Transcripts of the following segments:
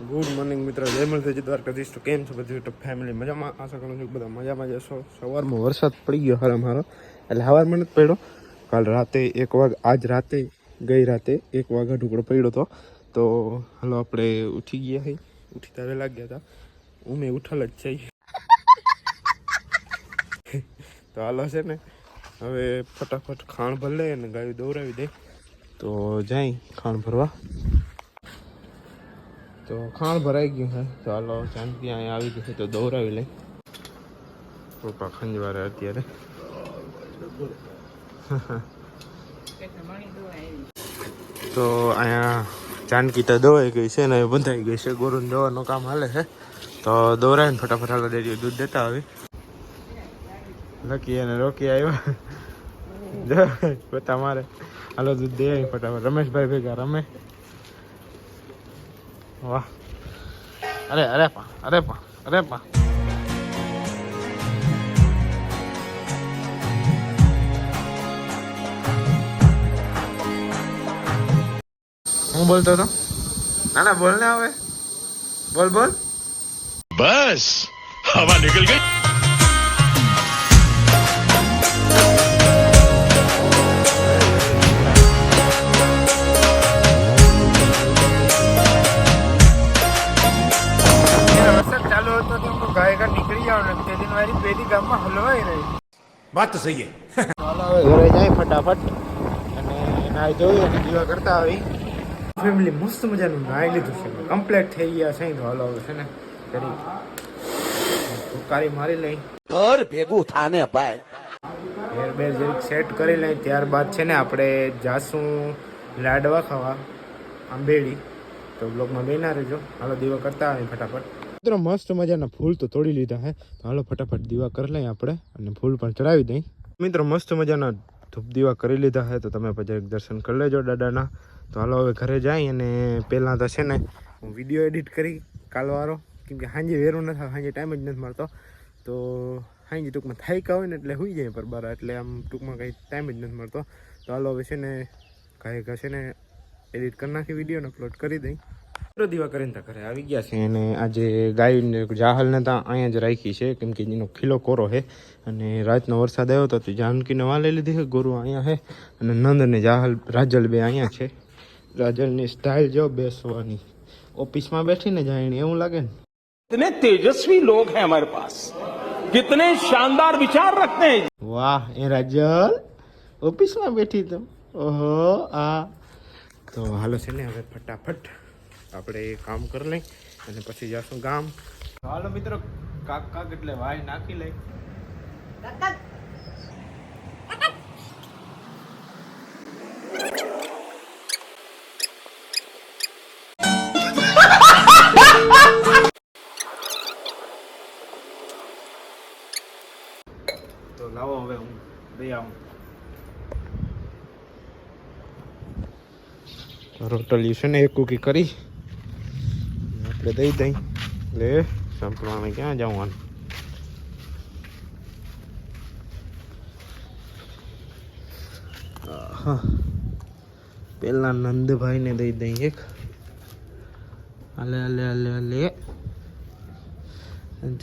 Good morning મિત્રો, જય મલથી દ્વારકાધીશ. તો કેમ છો બધું યુટ્યુબ ફેમિલી? મજામાં? આશા કરું છું બધા મજામાં જશો. સવારમાં વરસાદ પડી ગયો હારો, એટલે સવારમાં નથી પડ્યો. કાલ રાતે 1 વાગે, આજ રાતે ગઈ રાતે 1 વાગે ઢુકડો પડ્યો હતો. તો હાલો આપણે ઉઠી ગયા હઈ, ઉઠી વહેલા ગયા હતા. ઉમે ઉઠલ જ છે. તો હાલો છે ને હવે ફટાફટ ખાણ ભર લે અને ગાયું દોરાવી દે. તો જાય ખાણ ભરવા. તો ખાણ ભરાઈ ગયું હે. તો હાલો જાનકી અહીંયા આવી ગઈ છે તો દોરાવી લઈ. પપ્પા ખંજવારે અત્યારે. તો અહીંયા જાનકી તો દોવાઈ ગઈ છે ને બંધાઈ ગઈ છે. ગોરુને દવાનું કામ હાલે છે. તો દોરાવીને ફટાફટ હાલો ડેરી દૂધ દેતા આવી. લકી અને રોકી આવ્યા બતા મારે. હાલો દૂધ દે ફટાફટ. રમેશભાઈ ભેગા રમે. વાહ, અરે અરે પા, અરે પા, અરે પા. હું બોલતો હતો? ના બોલ ને હવે. બોલ બોલ. બસ હવા નીકળ ગઈ. નીકળી જાવ ને તે દિન મારી પેલી ગામમાં હલવાઈ રહી. વાત તો સહી હે. હવે ઘરે જાય ફટાફટ અને નાઈ ધોઈ અને દીવા કરતા આવી. ફેમિલી મસ્ત મજાનું નાઈ લીધું છે, કમ્પ્લીટ થઈ ગયા છે. તો હાલો હવે છે ને કરી સુકારી મારી લઈ, ઘર ભેગું થાને ભાઈ. હેર બેર જરીક સેટ કરી લઈ. ત્યારબાદ છે ને આપણે જાશું લાડવા ખાવા આંબેડી. તો બ્લોગમાં બેના રહેજો. હાલો દીવા કરતા આવી ફટાફટ. મિત્રો મસ્ત મજાના ફૂલ તો તોડી લીધા હે. તો હાલો ફટાફટ દીવા કરી લઈએ આપણે અને ફૂલ પણ ચડાવી દઈ. મિત્રો મસ્ત મજાના ધૂપ દીવા કરી લીધા હે. તો તમે પછી દર્શન કરી લેજો દાદાના. તો હાલો હવે ઘરે જાય અને પહેલાં તો છે ને હું વિડીયો એડિટ કરી કાલવાળો, કેમ કે સાંજે વેરું ન થાય, સાંજે ટાઈમ જ નથી મળતો. તો સાંજે ટૂંકમાં થાક્યા હોય ને એટલે હોઈ જાય પર બાર, એટલે આમ ટૂંકમાં કંઈ ટાઈમ જ નથી મળતો. તો હાલો હવે છે ને કાંઈ ઘસે ને એડિટ કરી નાખી વિડીયોને અપલોડ કરી દઈ. દીવા કરીને તો ઘરે આવી ગયા છે. અને આજે ગાયને જાહલને ત્યાં અહીંયા જ રાખી છે, કેમ કે એનો ખીલો કોરો છે. અને રાતનો વરસાદ આવ્યો હતો તો જાનકીને વાલે લીધી છે. ગુરુ અહીંયા છે અને નંદ ને જાહલ રાજલ બે અહીંયા છે. રાજલની સ્ટાઇલ જો બેસવાની, ઓફિસમાં બેઠીને જાય એવું લાગે ને. कितने तेजस्वी लोग हैं हमारे पास, कितने शानदार विचार रखते हैं. વાહ એ રાજલ ઓફિસમાં બેઠી તો. ઓહો આ તો હાલો છે ને હવે ફટાફટ આપણે કામ કરી લઈ અને પછી જઈશું ગામ. હાલો મિત્રો, કાક એટલે વાય નાખી લઈ. તો લાવો હવે હું દઈ આવું. રોટલી છે ને એક કુકી કરી આપણે દઈ દઈ. એટલે સંપલાને ક્યાં જવાનું. હા, પેલા નંદભાઈને દઈ દઈ એક. હાલે હાલે હાલે હાલે.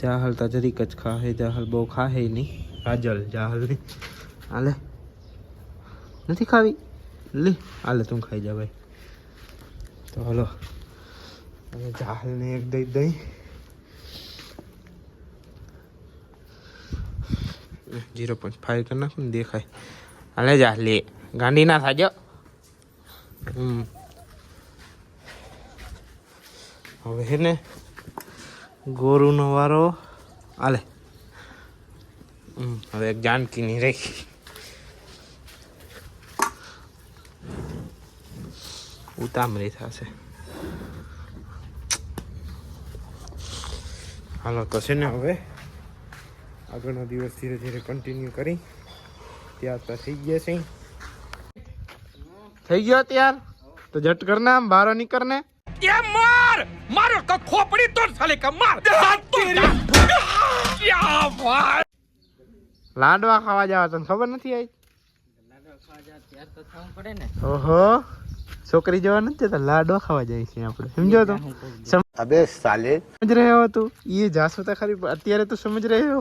જાહલ તો જરીક જ ખાહે, જાહલ બહુ ખાહે નહીં. રાજલ જાહલ નહીં હાલે, નથી ખાવી લે. હાલે તું ખાઈ જા ભાઈ. તો હાલો હવે જાહલને એક દઈ દઈ. 0.5 કરી નાખું ને દેખાય. હાલે જા લે, ગાંડી ના થાજો. હવે હે ને ગોરુનો વારો. હાલે હવે એક જાનકીની રાખી. ઉતામળી થશે. હાલો તો છે ને હવે આગળનો દિવસ ધીરે ધીરે કન્ટિન્યુ કરી. ત્યાર તો થઈ ગયા છે. થઈ ગયો ત્યાર તો જટ કરના આમ બારો નીકળને. मार मारो का खोपड़ी तोड़ साले का मार. લાડવા ખાવા જવા તને ખબર નથી આવી? ઓહો, છોકરી જવા નથી જતા, લાડવા ખાવા જાય છે આપણે, સમજો તો. अबे साले સમજ રહ્યો હતો એ જાસુ તો ખરી અત્યારે તો સમજ રહ્યો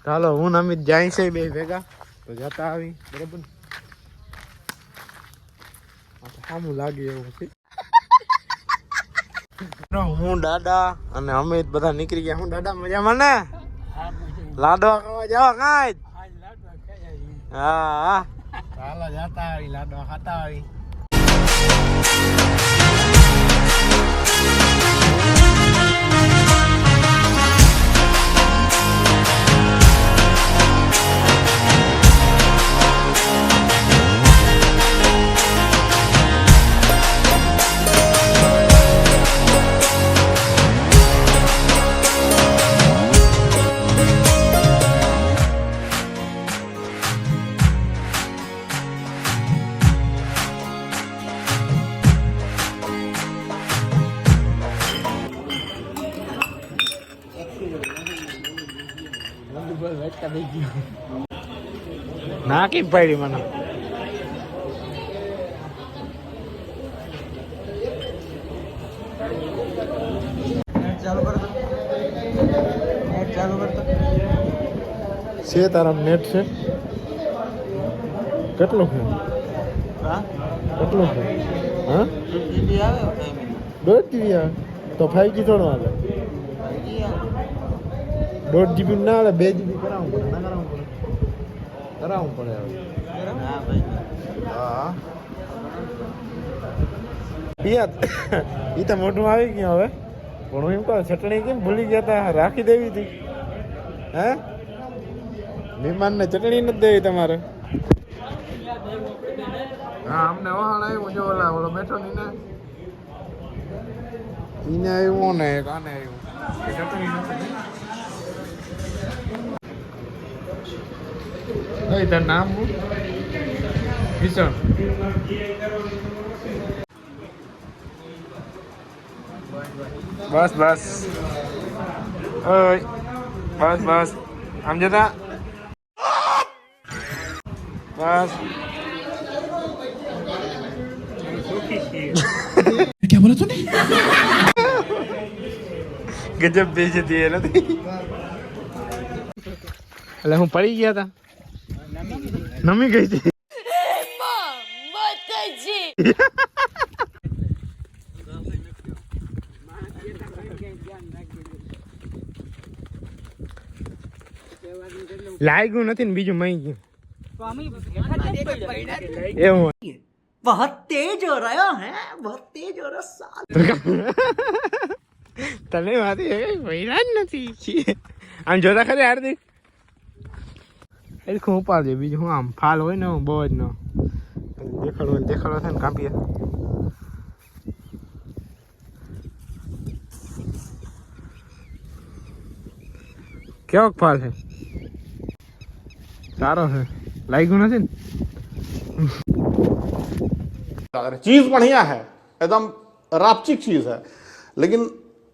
ચાલો હું અમિત જાય છે બે ભેગા તો જતા આવી બરાબર સામું લાગે એવું છે હું દાદા અને અમિત બધા નીકળી ગયા હું દાદા મજામાં ને લાડવા ખાવા જાવ કાંઈ હા ચાલો જતા આવી લાડવા ખાતા આવી ના કેમ પડી મને છે તારા નેટ છે કેટલું છે કેટલું છે હા 1.5 GB આવે તો 5G થોડો આવે 1.5 GB ના આવે 2 GB કરાવવું પડે ના કરાવવું પડે હા ઈ તો મોટું આવી ગયું હવે પણ હું એમ કહું ચટણી કેમ ભૂલી ગયા તા રાખી દેવી હતી હે મહેમાનને ચટણી નથી દેવી તમારે હા અમને વહાણ આવ્યું જો ઓલો બેઠો ની ને ઈને આવ્યું ને કાને આવ્યું ચટણી નથી કઈ તાર નામ હું કિશન બસ બસ ઓય બસ બસ આમ જતા બસ क्या बोला तूने ગજબ બેજતી એ નથી એટલે હું પડી ગયા તા નમી ગઈ હતી લાગ્યું નથી ને બીજું મઈ ગયું એવું बहुत तेज हो रहा है बहुत तेज हो रहा साल તને વાત એ વૈરા જ નથી આમ જોતા ખરી હાર્દિક એ ખૂબ ઉપાડજે બીજું હું આમ ફાલ હોય ને બહુ જ ન દેખાડો થાય ને કાપીએ કેવો ફાલ છે સારો છે લાગ્યું નથી ને चीज बढ़िया है एकदम रापचिक चीज है लेकिन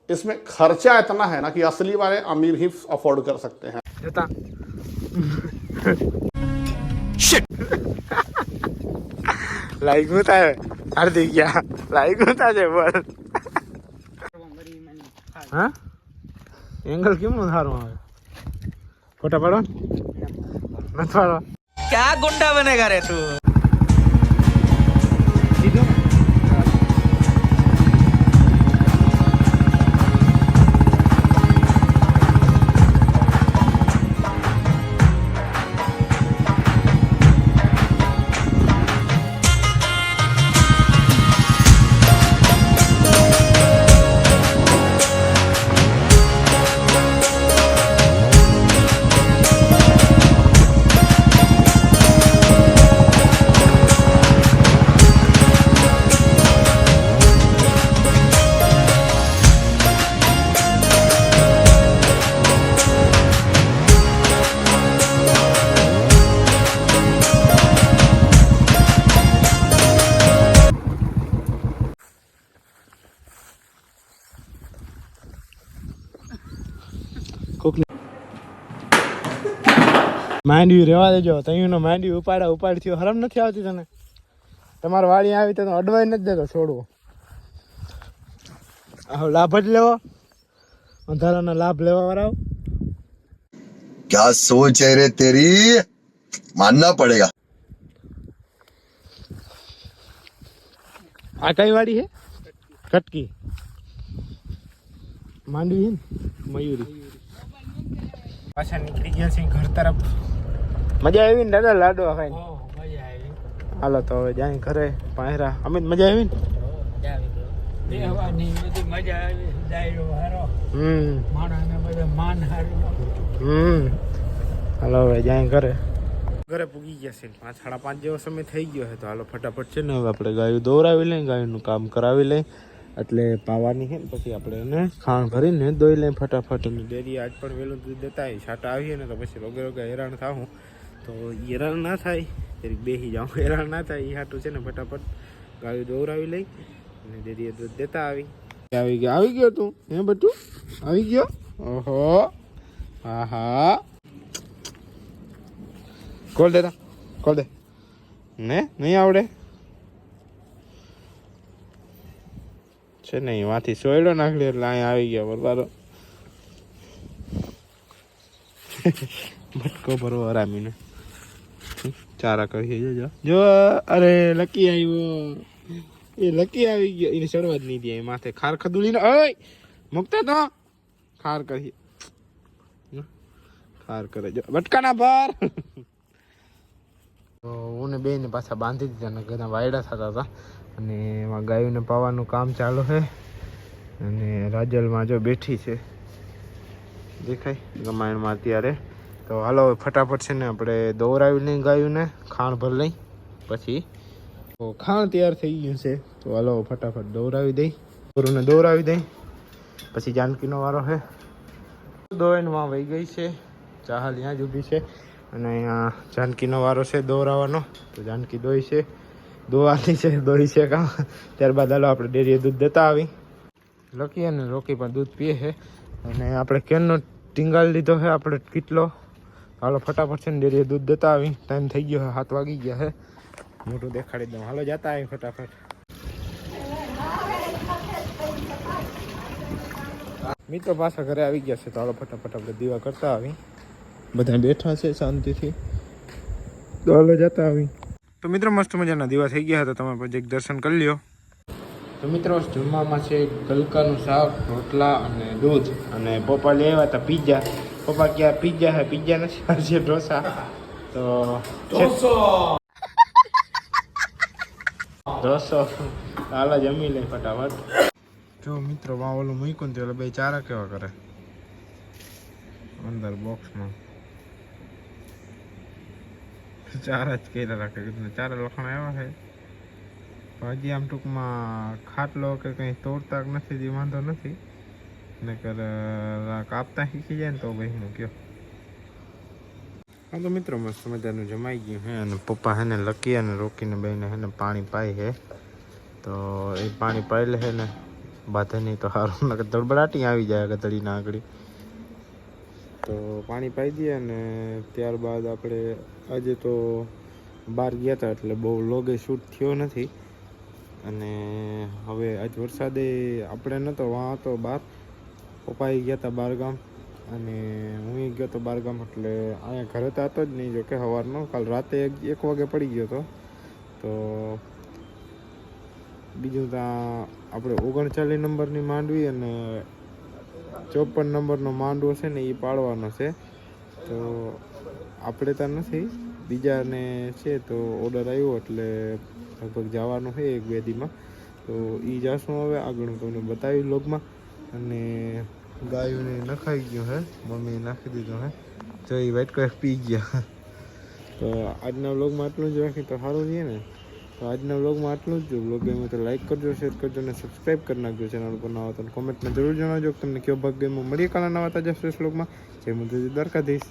इसमें खर्चा इतना है ना कि असली वाले अमीर ही अफोर्ड कर सकते हैं જતા લાગ્યું થાય હાર્દિક ગયા લાગ્યું થાય બોલ હા એંગલ કેમનું સારું આવે ફોટા પાડો નથી પાડો क्या गुंडा बनेगा रे तू માંડવી રહેવા દેજો તઅહીંનો માંડવી ઉપાડ થયો હરમ નથી આવતી તને તમારે વાડી આવી તો અડવાઈ નથી દેતો છોડવો આવો લાભ જ લેવો, અંધારાના લાભ લેવા વાળા. क्या सोच है रे तेरी, मानना पड़ेगा. આ કઈ વાડી હે? કટકી માંડવી હે ને? મયુરી. પાછા નીકળી ગયા છે ઘર તરફ. મજા આવી ને દાદા લાડવા ખાઈને? હાલો તો હવે જાય ઘરે પાયરા. અમિત મજા આવી ને? હાલો હવે જાય ઘરે. ઘરે પૂગી ગયા છે 5, 5:30 જેવો સમય થઈ ગયો છે. તો હાલો ફટાફટ છે ને હવે આપણે ગાયું દોરાવી લઈએ, ગાયનું કામ કરાવી લઈએ. એટલે પાવાની છે ને પછી આપણે એને ખાણ ભરીને દોઈ લઈએ ફટાફટ. અને ડેરી આજ પણ વહેલું દૂધ દેતા હોય. છાંટા આવીએ ને તો પછી રોગે હેરાન થાવું. તો હેરાન ના થાય ત્યારે બેસી જાઉં, હેરાન ના થાય એ હાટું છે ને ફટાફટ ગાયું દોરાવી લઈ અને ડેરીએ દૂધ દેતા આવી ગયો તું હે બટુ? આવી ગયો? ઓહો હા હા. ખોલ દે ને, નહીં આવડે છે ને? વાથી સોયડો નાખલી એટલે અહીંયા આવી ગયા બરબારો. ભટકો ભરવો રામીને ચારા કરીએ. જો અરે લકી આવ્યો, એ લકી આવી ગયો. એને ચડવા જ નહીં દે માથે. ખાર ખદુલીને ઓય મુકતા તો ખાર કરીએ. ખાર કરે જો બટકાના પર. તો હું ને બેને પાછા બાંધી દીધા ને ઘણા વાયડા થતા હતા. અને એમાં ગાયોને પાવાનું કામ ચાલુ છે. અને રાજલમાં જો બેઠી છે, દેખાય ગમાયણમાં અત્યારે. તો હાલો ફટાફટ છે ને આપણે દોરાવી લઈ ગાયોને, ખાણ ભર લઈ પછી. તો ખાણ તૈયાર થઈ ગયું છે. તો હાલો ફટાફટ દોરાવી દઈ, ગોરુને દોરાવી દઈ પછી જાનકીનો વારો છે. દોઈનમાં વહી ગઈ છે, ચાહલ ત્યાં જ ઊભી છે. અને અહીંયા જાનકીનો વારો છે દોરાવાનો. તો જાનકી દોઈ છે, દોવાની છે, દોઈ છે કાં. ત્યારબાદ હાલો આપણે ડેરીએ દૂધ દેતા આવી. લકી અને રોકી પણ દૂધ પીએ છે. અને આપણે કેનનો ટીંગાળ લીધો છે આપણે કેટલો. હાલો ફટાફટ છે ને ડેરીએ દૂધ દેતા આવી. ટાઈમ થઈ ગયો છે, 7 વાગી ગયા છે. મોટું દેખાડી દઉં. હાલો જતા આવી ફટાફટ. મિત્રો પાછા ઘરે આવી ગયા છે. તો હાલો ફટાફટ આપણે દીવા કરતા આવી. બધા બેઠા છે શાંતિથી. તો હાલો જતા આવી. તો મિત્રો મસ્ત મજાના દીવા થઈ ગયા હતા. તમે પછી એક દર્શન કરી લ્યો. તો મિત્રો જમવામાં છે ગલકાનું શાક, રોટલા અને દૂધ. અને પપ્પા લઈ આવ્યા હતા પીઝા. પપ્પા ક્યાં પીઝા હે? પીઝા નથી, છે ઢોસા. તો ઢોસો હાલો જમી લે ફટાફટ. જો મિત્રો વાં ઓલું મૂક્યું ને બે ચારા કેવા કરે અંદર બોક્સમાં. ચારા જ કર્યા રાખે. ચારા લખણ આવ્યા છે. હજી આમ ટૂંકમાં ખાટલો કે કંઈ તોડતા નથી, જે વાંધો નથી. નકર કાપતા શીખી જાય ને તો ભાઈ મૂક્યો. હા તો મિત્રો મસ્ત મજાનું જમાઈ ગયું હે. અને પપ્પા હે ને લકી અને રોકીને બેને હે ને પાણી પાઈ છે. તો એ પાણી પાઈ લે છે ને બાધે નહીં તો સારું, નકર ધડબડાટી આવી જાય ગધડીના આગળ. તો પાણી પાઈ દઈએ. અને ત્યારબાદ આપણે આજે તો બહાર ગયા હતા એટલે બહુ લોગે શૂટ થયો નથી. અને હવે આજ વરસાદે આપણે નહોતો, વાં હતો બહાર. પપ્પાએ ગયા હતા બહારગામ અને હું ગયો હતો બહારગામ. એટલે અહીંયા ઘરે તો હતો જ નહીં, જો કે સવારનો. કાલ રાતે 1 વાગે પડી ગયો હતો. તો બીજું ત્યાં આપણે 39 નંબરની માંડવી અને 54 નંબરનો માંડવો છે ને એ પાડવાનો છે. તો આપણે ત્યાં નથી, બીજાને છે. તો ઓર્ડર આવ્યો એટલે લગભગ જવાનું છે 1-2 દીમાં. તો એ જાશું હવે આગળ હું તમને બતાવી વ્લોગમાં. અને ગાયોને નખાઈ ગયું હે, મમ્મીએ નાખી દીધું હે. જો એ વ્હાઈટ કલર પી ગયા. તો આજના વ્લોગમાં આટલું જ રાખી તો સારું છે ને. તો આજના વ્લોગમાં આટલું જ. જો વ્લોગ ગમ્યો તો લાઈક કરજો, શેર કરજો અને સબસ્ક્રાઈબ કરી નાખજો. ચેનલ પર નવા તો કોમેન્ટમાં જરૂર જણાવજો કે તમને કયો ભાગ ગમ્યો. મળીએ કાલના નવા તાજા ફ્રેશ વ્લોગમાં. જય માતાજી, દ્વારકાધીશ.